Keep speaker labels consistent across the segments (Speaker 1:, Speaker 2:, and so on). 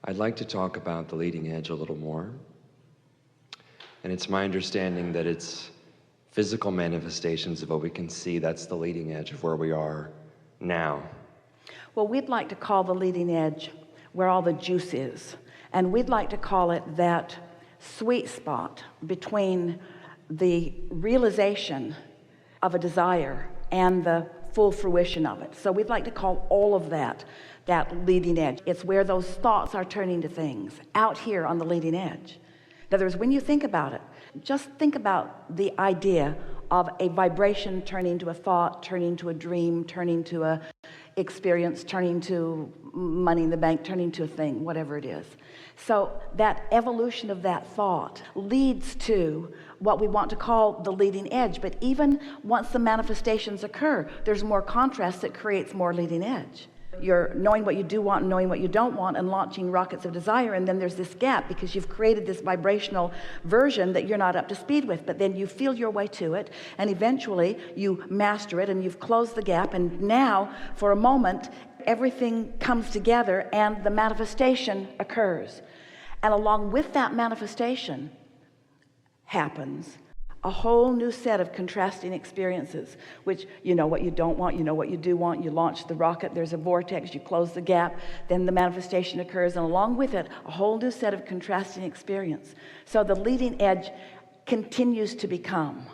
Speaker 1: I'd like to talk about the leading edge a little more. And it's my understanding that it's physical manifestations of what we can see. That's the leading edge of where we are now.
Speaker 2: Well, we'd like to call the leading edge where all the juice is. And we'd like to call it that sweet spot between the realization of a desire and the full fruition of it. So we'd like to call all of that leading edge. It's where those thoughts are turning to things out here on the leading edge. In other words, when you think about it, just think about the idea of a vibration turning to a thought, turning to a dream, turning to a experience, turning to money in the bank, turning to a thing, whatever it is. So that evolution of that thought leads to what we want to call the leading edge. But even once the manifestations occur, there's more contrast that creates more leading edge. You're knowing what you do want and knowing what you don't want and launching rockets of desire, and then there's this gap because you've created this vibrational version that you're not up to speed with, but then you feel your way to it, and eventually you master it and you've closed the gap, and now for a moment everything comes together and the manifestation occurs. And along with that manifestation happens a whole new set of contrasting experiences, which you know what you don't want, you know what you do want, you launch the rocket, there's a vortex, you close the gap, then the manifestation occurs, and along with it a whole new set of contrasting experience. So the leading edge continues to become.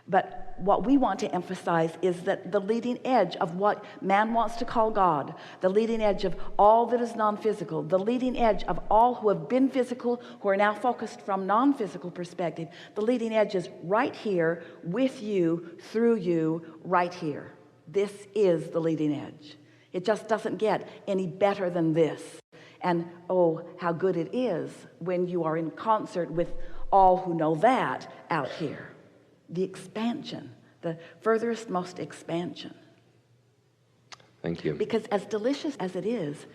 Speaker 2: But what we want to emphasize is that the leading edge of what man wants to call God, the leading edge of all that is non-physical, the leading edge of all who have been physical, who are now focused from non-physical perspective, the leading edge is right here with you, through you, right here. This is the leading edge. It just doesn't get any better than this. And oh, how good it is when you are in concert with all who know that out here. The expansion, the furthest most expansion.
Speaker 1: Thank you.
Speaker 2: Because as delicious as it is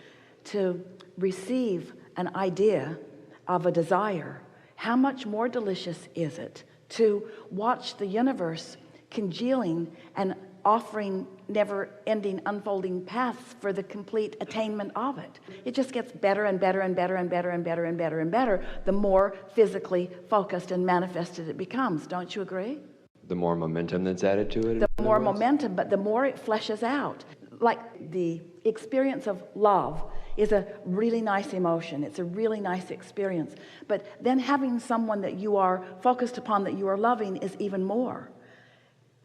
Speaker 2: to receive an idea of a desire, how much more delicious is it to watch the universe congealing and offering never-ending unfolding paths for the complete attainment of it. It just gets better and better and better and better and better and better and better the more physically focused and manifested it becomes. Don't you agree?
Speaker 1: The more momentum that's added to it?
Speaker 2: The more momentum, but the more it fleshes out. Like the experience of love is a really nice emotion. It's a really nice experience. But then having someone that you are focused upon, that you are loving, is even more.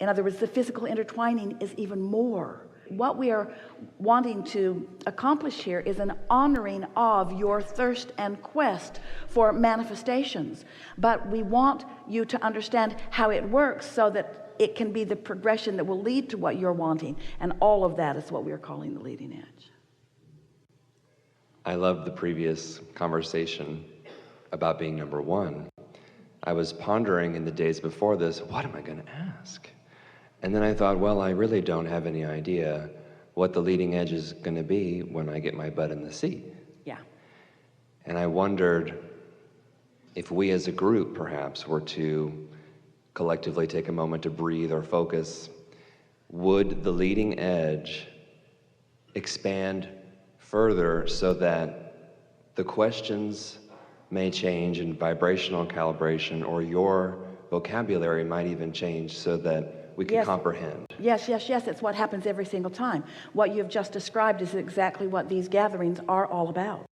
Speaker 2: In other words, the physical intertwining is even more. What we are wanting to accomplish here is an honoring of your thirst and quest for manifestations. But we want you to understand how it works so that it can be the progression that will lead to what you're wanting. And all of that is what we are calling the leading edge.
Speaker 1: I love the previous conversation about being number one. I was pondering in the days before this, what am I going to ask? And then I thought, well, I really don't have any idea what the leading edge is going to be when I get my butt in the seat.
Speaker 2: Yeah.
Speaker 1: And I wondered if we as a group perhaps were to collectively take a moment to breathe or focus, would the leading edge expand further so that the questions may change in vibrational calibration, or your vocabulary might even change so that we can comprehend?
Speaker 2: Yes. It's what happens every single time. What you've just described is exactly what these gatherings are all about.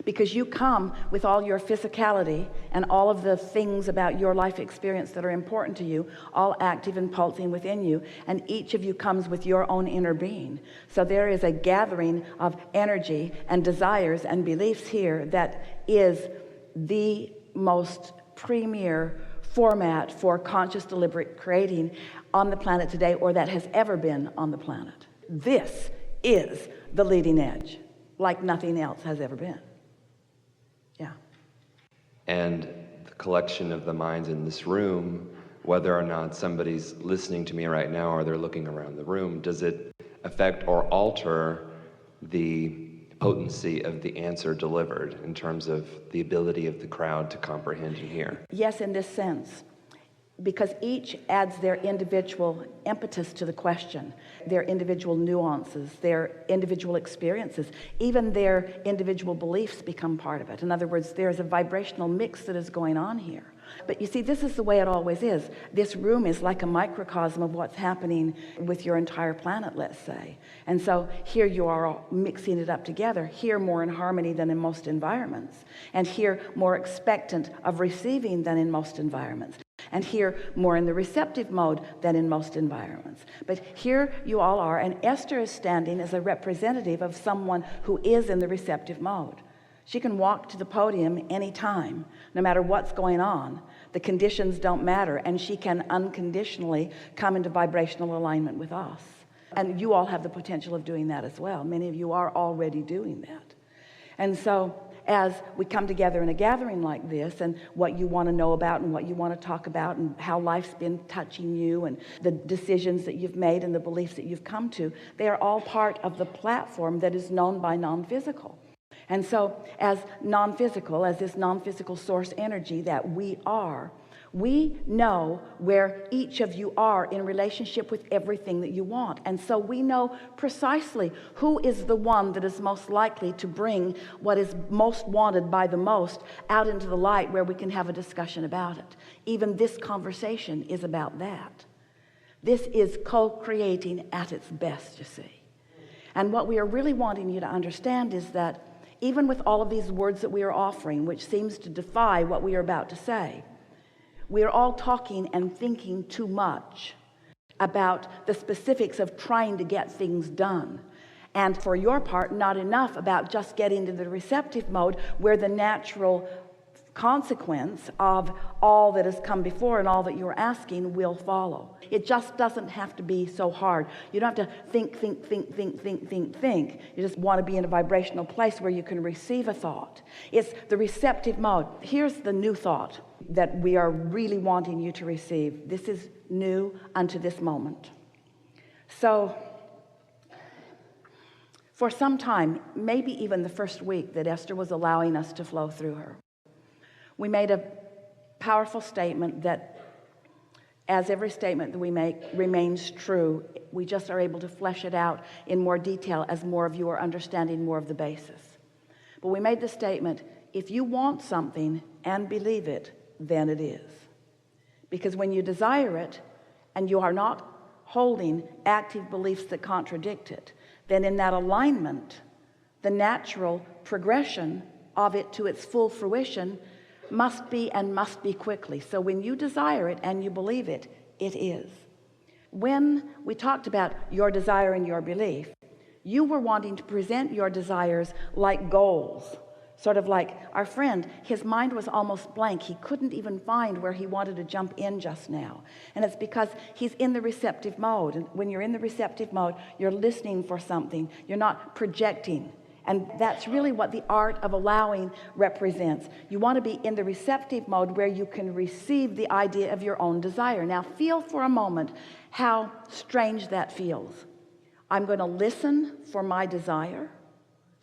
Speaker 2: Because you come with all your physicality and all of the things about your life experience that are important to you, all active and pulsing within you, and each of you comes with your own inner being. So there is a gathering of energy and desires and beliefs here that is the most premier format for conscious, deliberate creating on the planet today, or that has ever been on the planet. This is the leading edge, like nothing else has ever been. Yeah.
Speaker 1: And the collection of the minds in this room, whether or not somebody's listening to me right now or they're looking around the room, does it affect or alter the potency of the answer delivered in terms of the ability of the crowd to comprehend and hear?
Speaker 2: Yes, in this sense. because each adds their individual impetus to the question, their individual nuances, their individual experiences, even their individual beliefs become part of it. In other words, there's a vibrational mix that is going on here. But you see, this is the way it always is. This room is like a microcosm of what's happening with your entire planet, let's say. And so here you are all mixing it up together, here more in harmony than in most environments, and here more expectant of receiving than in most environments, and here more in the receptive mode than in most environments. But here you all are, and Esther is standing as a representative of someone who is in the receptive mode. She can walk to the podium anytime, no matter what's going on. The conditions don't matter, and she can unconditionally come into vibrational alignment with us. And you all have the potential of doing that as well. Many of you are already doing that. And so as we come together in a gathering like this, and what you want to know about and what you want to talk about and how life's been touching you and the decisions that you've made and the beliefs that you've come to, they are all part of the platform that is known by non-physical. And so as non-physical, as this non-physical source energy that we are, we know where each of you are in relationship with everything that you want. And so we know precisely who is the one that is most likely to bring what is most wanted by the most out into the light, where we can have a discussion about it. Even this conversation is about that. This is co-creating at its best, you see. And what we are really wanting you to understand is that even with all of these words that we are offering, which seems to defy what we are about to say, we are all talking and thinking too much about the specifics of trying to get things done. And for your part, not enough about just getting to the receptive mode, where the natural consequence of all that has come before and all that you're asking will follow. It just doesn't have to be so hard. You don't have to think. You just want to be in a vibrational place where you can receive a thought. It's the receptive mode. Here's the new thought that we are really wanting you to receive. This is new unto this moment. So for some time, maybe even the first week that Esther was allowing us to flow through her, we made a powerful statement that, as every statement that we make remains true, we just are able to flesh it out in more detail as more of you are understanding more of the basis. But we made the statement, if you want something and believe it, then it is. Because when you desire it and you are not holding active beliefs that contradict it, then in that alignment, the natural progression of it to its full fruition must be quickly. So when you desire it and you believe it, it is. When we talked about your desire and your belief, you were wanting to present your desires like goals. Sort of like our friend, his mind was almost blank. He couldn't even find where he wanted to jump in just now. And it's because he's in the receptive mode. And when you're in the receptive mode, you're listening for something. You're not projecting. And that's really what the art of allowing represents. You want to be in the receptive mode where you can receive the idea of your own desire. Now feel for a moment how strange that feels. I'm going to listen for my desire.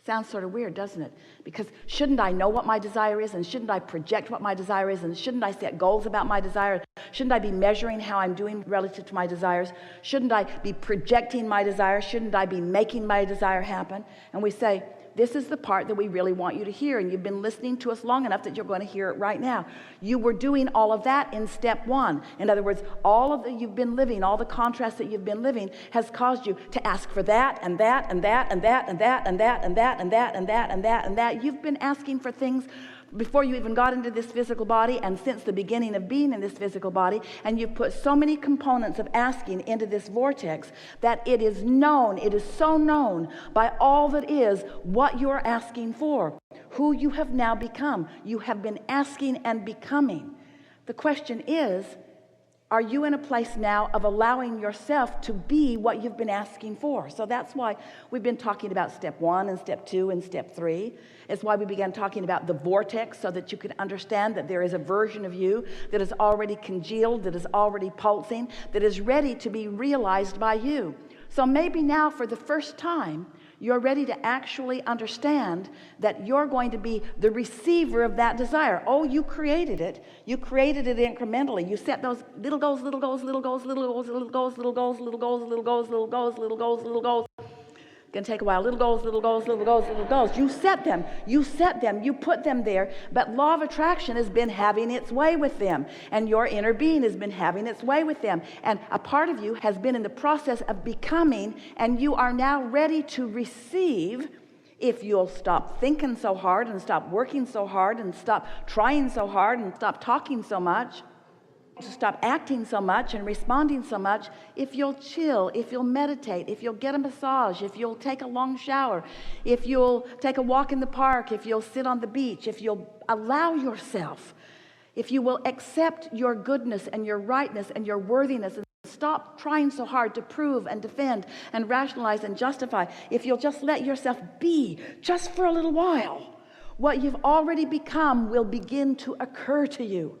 Speaker 2: Sounds sort of weird, doesn't it? Because shouldn't I know what my desire is, and shouldn't I project what my desire is, and shouldn't I set goals about my desire? Shouldn't I be measuring how I'm doing relative to my desires? Shouldn't I be projecting my desire? Shouldn't I be making my desire happen? And we say, this is the part that we really want you to hear, and you've been listening to us long enough that you're going to hear it right now. You were doing all of that in step one. In other words, all of that you've been living, all the contrast that you've been living has caused you to ask for that and that and that and that and that and that and that and that and that and that and that. You've been asking for things before you even got into this physical body, and since the beginning of being in this physical body, and you've put so many components of asking into this vortex that it is known, it is so known by all that is what you're asking for, who you have now become. You have been asking and becoming. The question is, are you in a place now of allowing yourself to be what you've been asking for? So that's why we've been talking about step 1 and step 2 and step 3. It's why we began talking about the vortex, so that you can understand that there is a version of you that is already congealed, that is already pulsing, that is ready to be realized by you. So maybe now for the first time, You're ready to actually understand that you're going to be the receiver of that desire. Oh, you created it. You created it incrementally. You set those little goals, little goals, little goals, little goals, little goals, little goals, little goals, little goals, little goals, little goals, little goals. Gonna take a while. Little goals, little goals, little goals, little goals. You set them, you put them there, but law of attraction has been having its way with them, and your inner being has been having its way with them, and a part of you has been in the process of becoming, and you are now ready to receive if you'll stop thinking so hard and stop working so hard and stop trying so hard and stop talking so much, to stop acting so much and responding so much. If you'll chill, if you'll meditate, if you'll get a massage, if you'll take a long shower, if you'll take a walk in the park, if you'll sit on the beach, if you'll allow yourself, if you will accept your goodness and your rightness and your worthiness and stop trying so hard to prove and defend and rationalize and justify, if you'll just let yourself be just for a little while, what you've already become will begin to occur to you.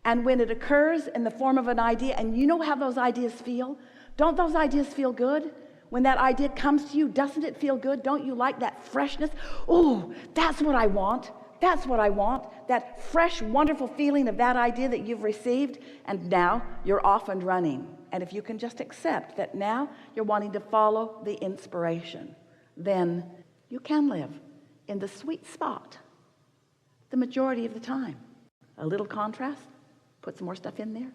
Speaker 2: And when it occurs in the form of an idea, and you know how those ideas feel? Don't those ideas feel good? When that idea comes to you, doesn't it feel good? Don't you like that freshness? Oh, that's what I want. That's what I want. That fresh, wonderful feeling of that idea that you've received, and now you're off and running. And if you can just accept that now you're wanting to follow the inspiration, then you can live in the sweet spot the majority of the time. A little contrast. Put some more stuff in there.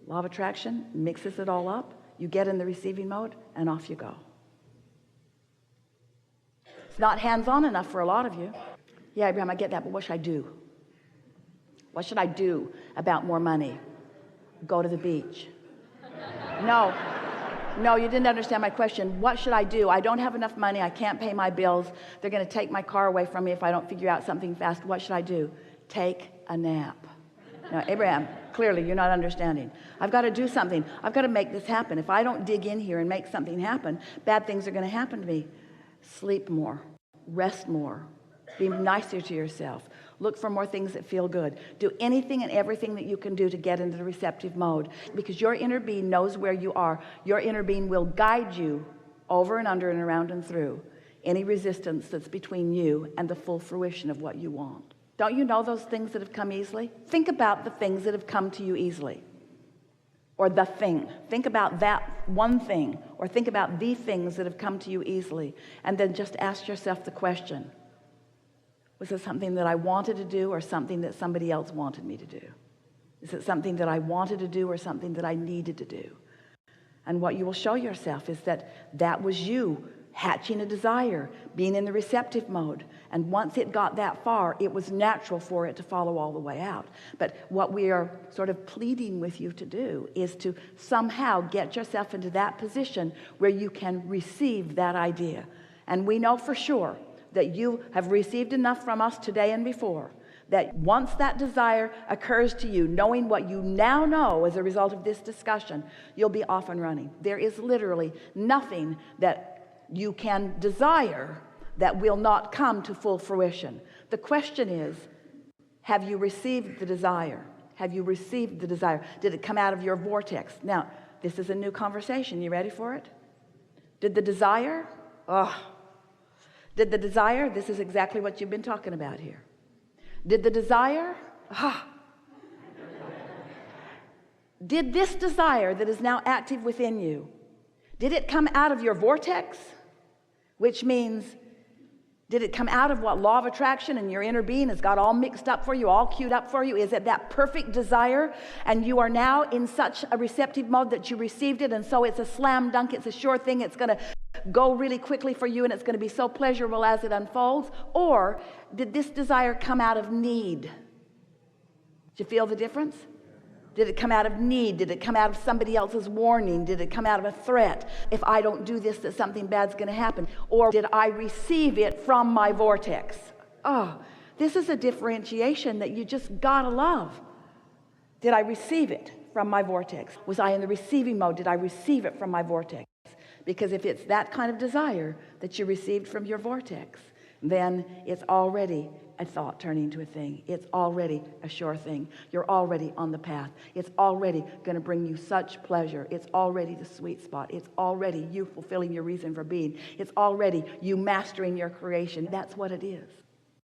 Speaker 2: Law of attraction mixes it all up. You get in the receiving mode and off you go. It's not hands-on enough for a lot of you. Yeah, Abraham, I get that, but what should I do? What should I do about more money? Go to the beach. No, you didn't understand my question. What should I do? I don't have enough money. I can't pay my bills. They're going to take my car away from me if I don't figure out something fast. What should I do? Take a nap. Now, Abraham, clearly you're not understanding. I've got to do something. I've got to make this happen. If I don't dig in here and make something happen, bad things are going to happen to me. Sleep more. Rest more. Be nicer to yourself. Look for more things that feel good. Do anything and everything that you can do to get into the receptive mode, because your inner being knows where you are. Your inner being will guide you over and under and around and through any resistance that's between you and the full fruition of what you want. Don't you know those things that have come easily? Think about the things that have come to you easily. Or the thing. Think about that one thing. Or think about the things that have come to you easily. And then just ask yourself the question, was it something that I wanted to do or something that somebody else wanted me to do? Is it something that I wanted to do or something that I needed to do? And what you will show yourself is that that was you hatching a desire, being in the receptive mode. And once it got that far, it was natural for it to follow all the way out. But what we are sort of pleading with you to do is to somehow get yourself into that position where you can receive that idea. And we know for sure that you have received enough from us today and before, that once that desire occurs to you, knowing what you now know as a result of this discussion, you'll be off and running. There is literally nothing that you can desire that will not come to full fruition. The question is, have you received the desire? Have you received the desire? Did it come out of your vortex? Now, this is a new conversation. You ready for it? Did the desire? Did the desire? This is exactly what you've been talking about here. Did the desire? Did this desire that is now active within you, did it come out of your vortex? Which means, did it come out of what law of attraction and your inner being has got all mixed up for you, all queued up for you? Is it that perfect desire and you are now in such a receptive mode that you received it, and so it's a slam dunk, it's a sure thing, it's going to go really quickly for you and it's going to be so pleasurable as it unfolds? Or did this desire come out of need? Did you feel the difference? Did it come out of need? Did it come out of somebody else's warning? Did it come out of a threat? If I don't do this, that something bad's going to happen. Or did I receive it from my vortex? This is a differentiation that you just gotta love. Did I receive it from my vortex? Was I in the receiving mode? Did I receive it from my vortex? Because if it's that kind of desire that you received from your vortex, then it's already a thought turning into a thing. It's already a sure thing. You're already on the path. It's already going to bring you such pleasure. It's already the sweet spot. It's already you fulfilling your reason for being. It's already you mastering your creation. That's what it is.